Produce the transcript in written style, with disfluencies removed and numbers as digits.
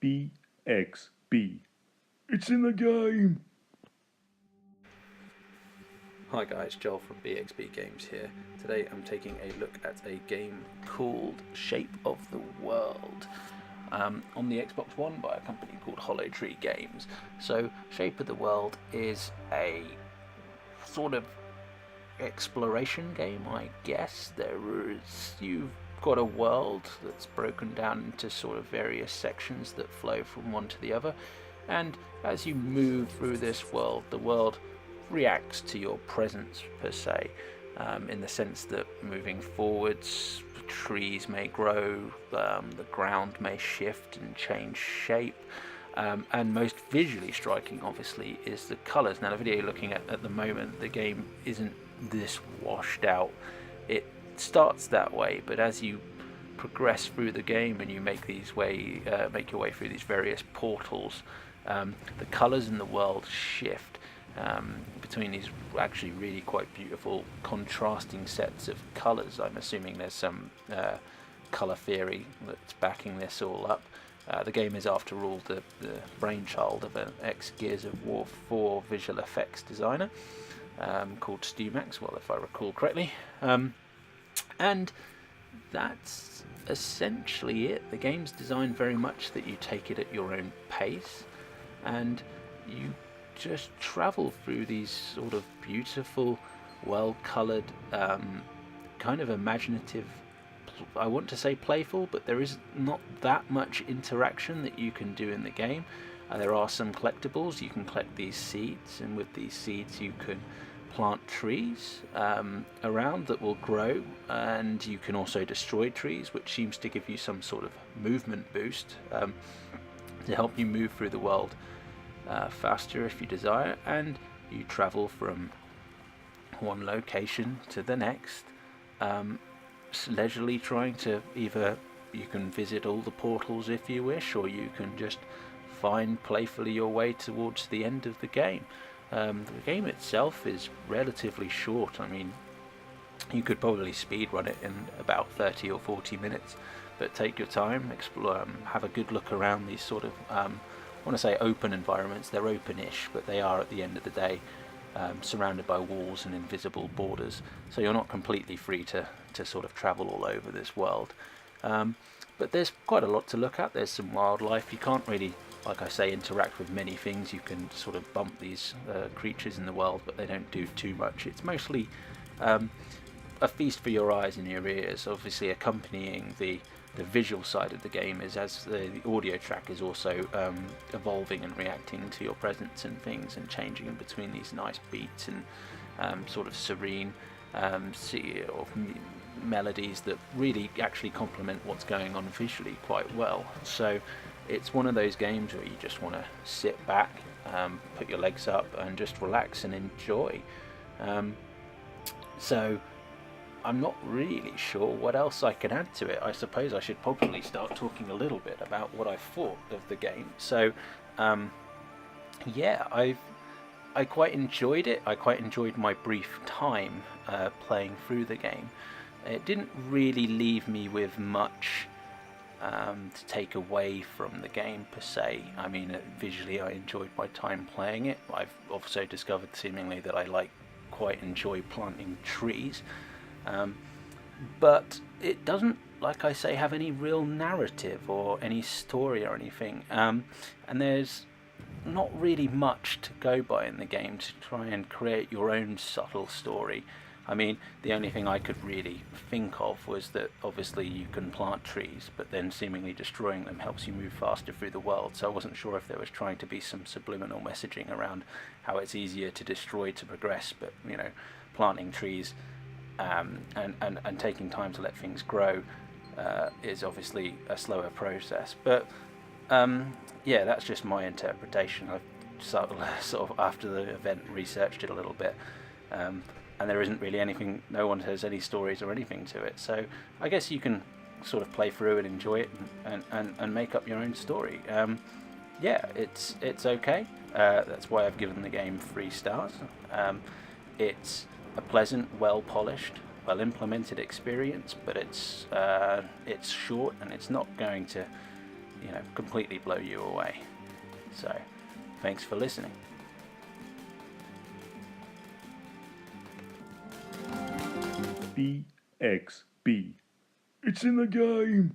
BXB. It's in the game! Hi guys, Joel from BXB Games here. Today I'm taking a look at a game called Shape of the World on the Xbox One by a company called Hollow Tree Games. So Shape of the World is a sort of exploration game, I guess. You've got a world that's broken down into sort of various sections that flow from one to the other, and as you move through this world, the world reacts to your presence per se, in the sense that moving forwards, trees may grow, the ground may shift and change shape. And most visually striking, obviously, is the colours. Now, the video you're looking at the moment, the game isn't this washed out. It starts that way, but as you progress through the game and you make your way through these various portals, the colours in the world shift between these actually really quite beautiful contrasting sets of colours. I'm assuming there's some colour theory that's backing this all up. The game is, after all, the brainchild of an ex-Gears of War 4 visual effects designer called Stu Maxwell, if I recall correctly. And that's essentially it. The game's designed very much that you take it at your own pace, and you just travel through these sort of beautiful, well-coloured, kind of imaginative, I want to say playful, but there is not that much interaction that you can do in the game. There are some collectibles. You can collect these seeds, and with these seeds you can plant trees around that will grow, and you can also destroy trees, which seems to give you some sort of movement boost to help you move through the world faster if you desire. And you travel from one location to the next, leisurely trying to either, you can visit all the portals if you wish, or you can just find playfully your way towards the end of the game. The game itself is relatively short. I mean, you could probably speed run it in about 30 or 40 minutes, but take your time, explore, have a good look around these sort of, I want to say open environments. They're open-ish, but they are, at the end of the day, surrounded by walls and invisible borders, so you're not completely free to sort of travel all over this world. But there's quite a lot to look at. There's some wildlife. You can't really, like I say, interact with many things. You can sort of bump these creatures in the world, but they don't do too much. It's mostly a feast for your eyes and your ears. Obviously, accompanying the visual side of the game is, as the audio track is also evolving and reacting to your presence and things, and changing in between these nice beats and sort of serene melodies that really actually complement what's going on visually quite well. So it's one of those games where you just want to sit back, put your legs up, and just relax and enjoy. So I'm not really sure what else I can add to it. I suppose I should probably start talking a little bit about what I thought of the game. So yeah, I quite enjoyed it. I quite enjoyed my brief time playing through the game. It didn't really leave me with much to take away from the game per se. I mean, visually I enjoyed my time playing it. I've also discovered seemingly that I quite enjoy planting trees. But it doesn't, like I say, have any real narrative or any story or anything. And there's not really much to go by in the game to try and create your own subtle story. I mean, the only thing I could really think of was that obviously you can plant trees, but then seemingly destroying them helps you move faster through the world. So I wasn't sure if there was trying to be some subliminal messaging around how it's easier to destroy to progress, but, you know, planting trees and taking time to let things grow is obviously a slower process. But yeah, that's just my interpretation. I've sort of after the event researched it a little bit, and there isn't really anything, no one has any stories or anything to it, so I guess you can sort of play through and enjoy it and make up your own story. Yeah, it's okay. That's why I've given the game 3 stars. It's a pleasant, well polished, well implemented experience, but it's short, and it's not going to completely blow you away. So, thanks for listening. BXB. It's in the game.